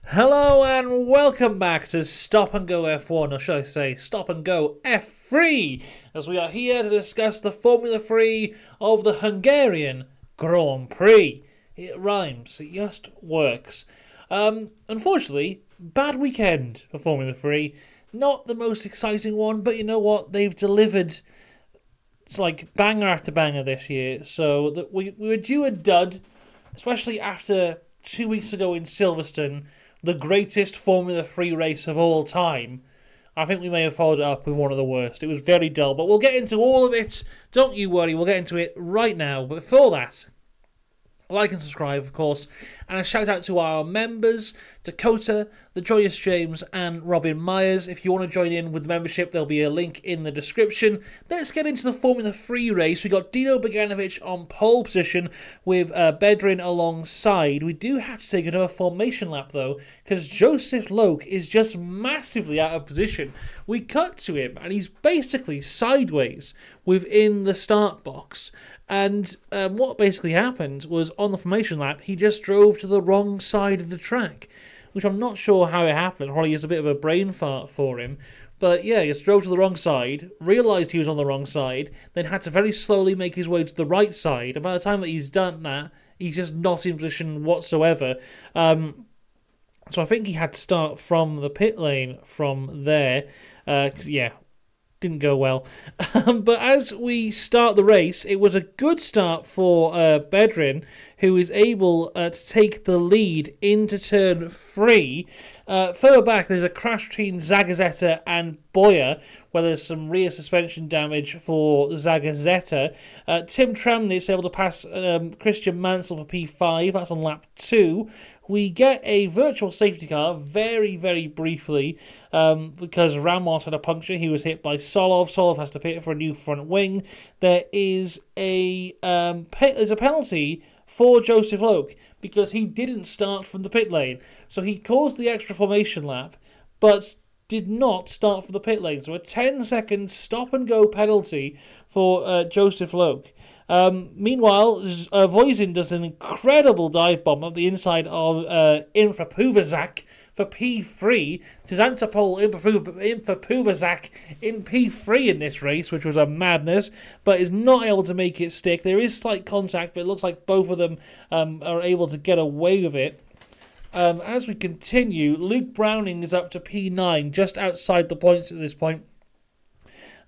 Hello and welcome back to Stop and Go F1, or should I say Stop and Go F3, as we are here to discuss the Formula 3 of the Hungarian Grand Prix. It rhymes, it just works. Unfortunately, bad weekend for Formula 3. Not the most exciting one, but you know what? They've delivered. It's like banger after banger this year, so we were due a dud, especially after 2 weeks ago in Silverstone, the greatest Formula 3 race of all time. I think we may have followed it up with one of the worst. It was very dull, but we'll get into all of it. Don't you worry, we'll get into it right now. But before that, like and subscribe, of course, and a shout out to our members, Dakota, the Joyous James, and Robin Myers. If you want to join in with the membership, there'll be a link in the description. Let's get into the Formula 3 race. We got Dino Beganovic on pole position with Bedrin alongside. We do have to take another formation lap, though, because Joseph Loke is just massively out of position. We cut to him, and he's basically sideways within the start box. And what basically happened was on the formation lap, he just drove to the wrong side of the track, which I'm not sure how it happened. Probably just a bit of a brain fart for him. But yeah, he just drove to the wrong side, realised he was on the wrong side, then had to very slowly make his way to the right side. And by the time that he's done that, he's just not in position whatsoever. So I think he had to start from the pit lane from there. Didn't go well. But as we start the race, it was a good start for Bedrin, who is able to take the lead into turn 3. Further back, there's a crash between Zagazzetta and Boyer, where there's some rear suspension damage for Zagazzetta. Tim Tramnitz able to pass Christian Mansell for P5. That's on lap 2. We get a virtual safety car very, very briefly because Ramos had a puncture. He was hit by Tsolov. Tsolov has to pit for a new front wing. There is there's a penalty for Joseph Loke because he didn't start from the pit lane. So he caused the extra formation lap, but did not start from the pit lane. So a 10-second stop-and-go penalty for Joseph Loke. Meanwhile, Voisin does an incredible dive bomb up the inside of Infrapubazak for P3. Tzantapol Infrapubazak in P3 in this race, which was a madness, but is not able to make it stick. There is slight contact, but it looks like both of them are able to get away with it. As we continue, Luke Browning is up to P9, just outside the points at this point.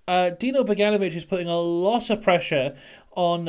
Dino Beganovic is putting a lot of pressure on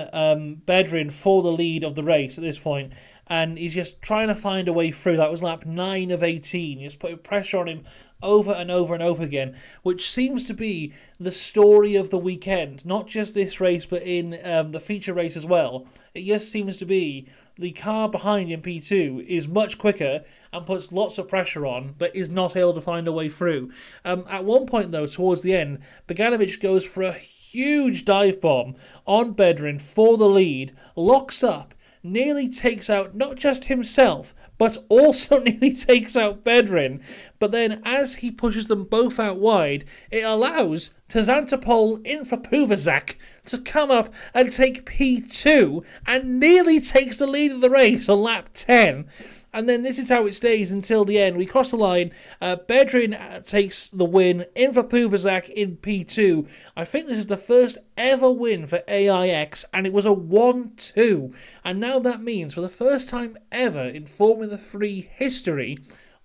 Bedrin for the lead of the race at this point, and he's just trying to find a way through. That was lap 9 of 18. He's putting pressure on him over and over and over again, which seems to be the story of the weekend. Not just this race, but in the feature race as well. It just seems to be the car behind in P2 is much quicker and puts lots of pressure on, but is not able to find a way through. At one point, though, towards the end, Beganovic goes for a huge dive bomb on Bedrin for the lead, locks up, nearly takes out not just himself, but also nearly takes out Bedrin. But then as he pushes them both out wide, it allows Tzantapol Infrapubazak to come up and take P2 and nearly takes the lead of the race on lap 10. And then this is how it stays until the end. We cross the line. Bedrin takes the win. Infrapubazak in P2. I think this is the first ever win for AIX, and it was a 1-2. And now that means, for the first time ever in Formula 3 history,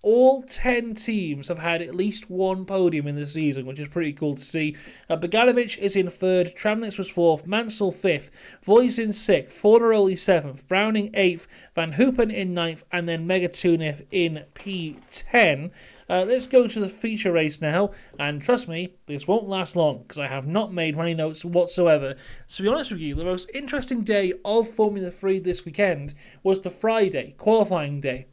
all 10 teams have had at least one podium in the season, which is pretty cool to see. Beganovic is in 3rd, Tramnitz was 4th, Mansell 5th, Voisin 6th, Fornaroli 7th, Browning 8th, Van Hoopen in 9th, and then Megatuniv in P10. Let's go to the feature race now, and trust me, this won't last long, because I have not made many notes whatsoever. To be honest with you, the most interesting day of Formula 3 this weekend was the Friday, qualifying day.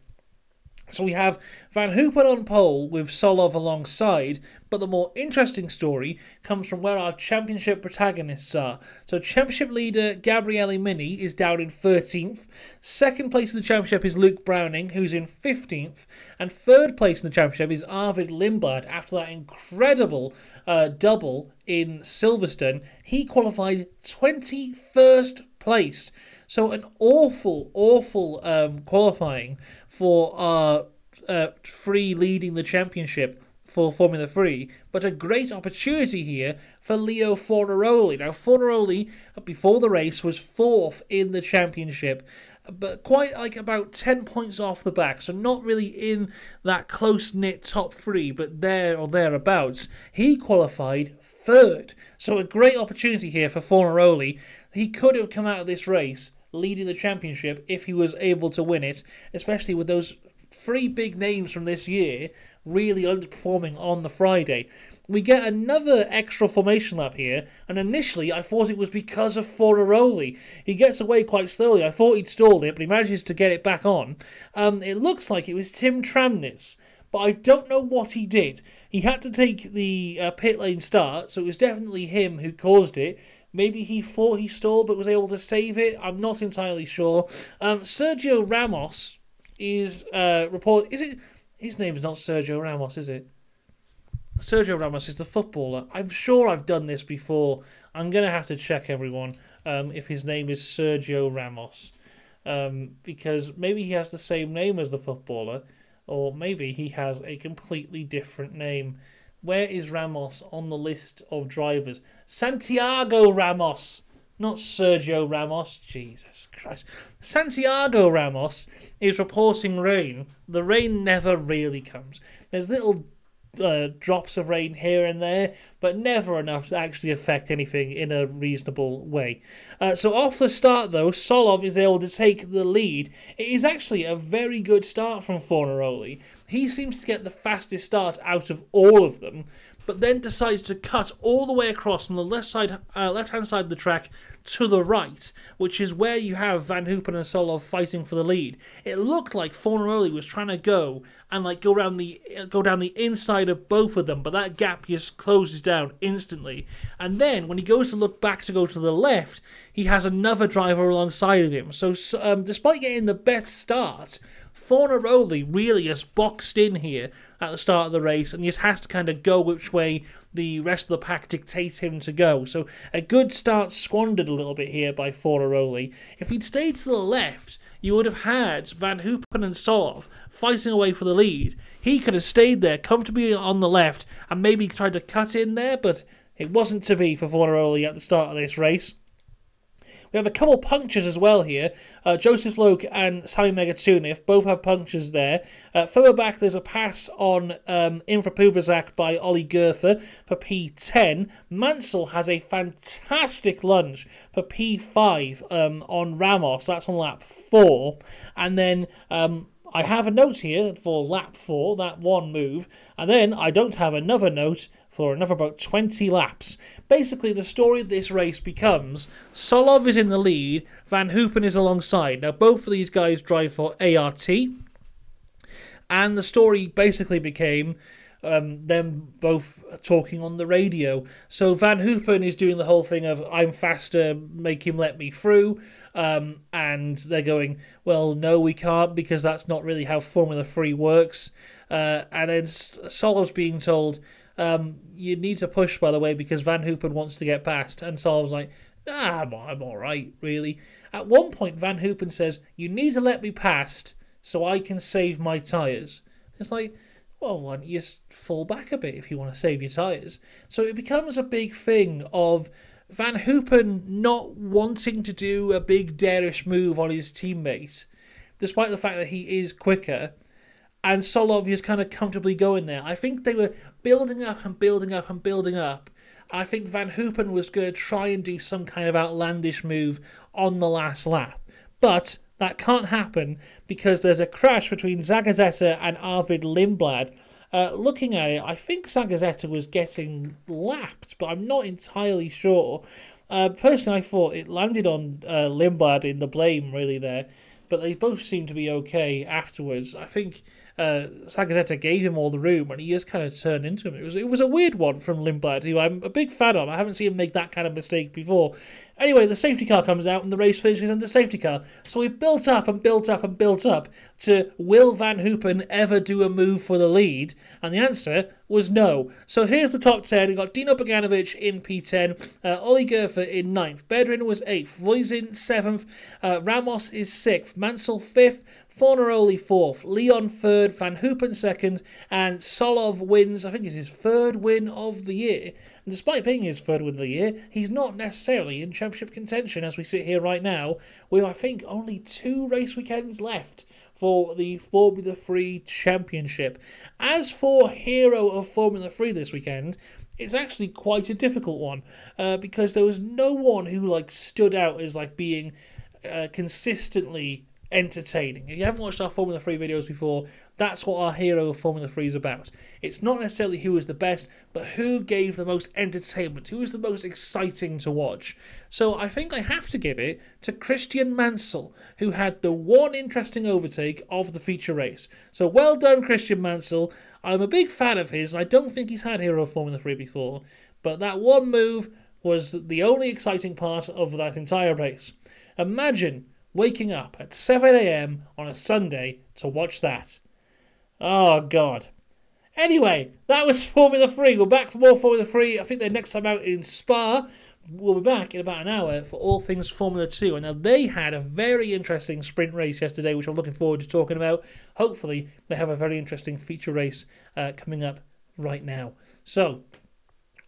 So we have Van Hoopen on pole with Tsolov alongside, but the more interesting story comes from where our championship protagonists are. So championship leader Gabriele Mini is down in 13th. Second place in the championship is Luke Browning, who's in 15th. And third place in the championship is Arvid Lindblad after that incredible double in Silverstone. He qualified 21st place. So an awful qualifying for our free leading the championship for Formula 3, but a great opportunity here for Leo Fornaroli. Now, Fornaroli, before the race, was 4th in the championship, but quite like about 10 points off the back, so not really in that close-knit top 3, but there or thereabouts. He qualified 3rd, so a great opportunity here for Fornaroli. He could have come out of this race leading the championship if he was able to win it, especially with those 3 big names from this year really underperforming on the Friday. We get another extra formation lap here, and initially I thought it was because of Fornaroli. He gets away quite slowly. I thought he'd stalled it, but he manages to get it back on. It looks like it was Tim Tramnitz, but I don't know what he did. He had to take the pit lane start, so it was definitely him who caused it. Maybe he thought he stalled but was able to save it. I'm not entirely sure. Sergio Ramos is Is it? His name's not Sergio Ramos, is it? Sergio Ramos is the footballer. I'm sure I've done this before. I'm going to have to check, everyone, if his name is Sergio Ramos. Because maybe he has the same name as the footballer, or maybe he has a completely different name. Where is Ramos on the list of drivers? Santiago Ramos, not Sergio Ramos. Jesus Christ. Santiago Ramos is reporting rain. The rain never really comes. There's little drops of rain here and there, but never enough to actually affect anything in a reasonable way. So off the start, though, Tsolov is able to take the lead. It is actually a very good start from Fornaroli. He seems to get the fastest start out of all of them, but then decides to cut all the way across from the left-hand side of the track to the right, which is where you have Van Hoopen and Tsolov fighting for the lead. It looked like Fornaroli was trying to go and go down the inside of both of them, but that gap just closes down instantly. And then when he goes to look back to go to the left, he has another driver alongside of him. So despite getting the best start, Fornaroli really is boxed in here at the start of the race and just has to kind of go which way the rest of the pack dictates him to go. So a good start squandered a little bit here by Fornaroli. If he'd stayed to the left, you would have had Van Hoopen and Tsolov fighting away for the lead. He could have stayed there comfortably on the left and maybe tried to cut in there, but it wasn't to be for Fornaroli at the start of this race. We have a couple punctures as well here. Joseph Loke and Sami Megatuniv both have punctures there. Further back, there's a pass on Infrapuvazak by Ollie Gerfer for P10. Mansell has a fantastic lunge for P5 on Ramos. That's on lap 4. And then I have a note here for lap 4, that one move. And then I don't have another note for another about 20 laps. Basically, the story of this race becomes Tsolov is in the lead, Van Hoopen is alongside. Now, both of these guys drive for ART, and the story basically became them both talking on the radio. So Van Hoopen is doing the whole thing of, I'm faster, make him let me through, and they're going, well, no, we can't, because that's not really how Formula 3 works. And then Tsolov's being told, you need to push, by the way, because Van Hoopen wants to get past. And Tsolov's like, I'm all right, really. At one point, Van Hoopen says, you need to let me past so I can save my tyres. It's like, well, why don't you just fall back a bit if you want to save your tyres? So it becomes a big thing of Van Hoopen not wanting to do a big darish move on his teammate, despite the fact that he is quicker, and Tsolov is kind of comfortably going there. I think they were building up and building up and building up. I think Van Hoopen was going to try and do some kind of outlandish move on the last lap. But that can't happen because there's a crash between Zagazeta and Arvid Lindblad. Looking at it, I think Zagazeta was getting lapped, but I'm not entirely sure. Personally, I thought it landed on Lindblad in the blame, really, there. But they both seemed to be okay afterwards. I think Zagazeta gave him all the room and he just kind of turned into him. It was a weird one from Lindblad, who I'm a big fan of. I haven't seen him make that kind of mistake before. Anyway, the safety car comes out and the race finishes in the safety car. So we built up and built up and built up to, will Van Hoopen ever do a move for the lead? And the answer was no. So here's the top 10. We've got Dino Boganovic in P10, Ollie Gerfer in 9th, Bedrin was 8th, Voisin 7th, Ramos is 6th, Mansell 5th, Fornaroli fourth, Leon third, Van Hoopen second, and Tsolov wins, I think it's his third win of the year. And despite being his third win of the year, he's not necessarily in championship contention as we sit here right now, with I think only 2 race weekends left for the Formula 3 Championship. As for Hero of Formula 3 this weekend, it's actually quite a difficult one, because there was no one who stood out as being consistently entertaining. If you haven't watched our Formula 3 videos before, that's what our Hero of Formula 3 is about. It's not necessarily who is the best, but who gave the most entertainment, who is the most exciting to watch. So I think I have to give it to Christian Mansell, who had the one interesting overtake of the feature race. So well done, Christian Mansell. I'm a big fan of his, and I don't think he's had Hero of Formula 3 before, but that one move was the only exciting part of that entire race. Imagine waking up at 7 a.m. on a Sunday to watch that. Oh, God. Anyway, that was Formula 3. We're back for more Formula 3. I think they're next time out in Spa. We'll be back in about an hour for all things Formula 2. And now they had a very interesting sprint race yesterday, which I'm looking forward to talking about. Hopefully, they have a very interesting feature race coming up right now. So,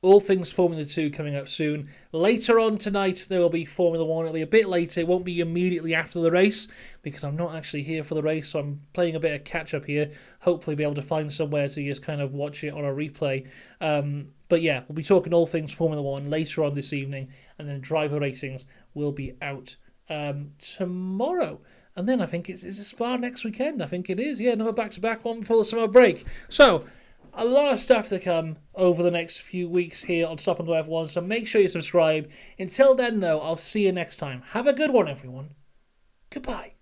all things Formula 2 coming up soon. Later on tonight, there will be Formula 1. It'll be a bit later. It won't be immediately after the race because I'm not actually here for the race, so I'm playing a bit of catch-up here. Hopefully be able to find somewhere to just kind of watch it on a replay. But yeah, we'll be talking all things Formula 1 later on this evening, and then driver ratings will be out tomorrow. And then I think it's a Spa next weekend. I think it is. Yeah, another back-to-back one before the summer break. So, a lot of stuff to come over the next few weeks here on Stop and Go F1, so make sure you subscribe. Until then, though, I'll see you next time. Have a good one, everyone. Goodbye.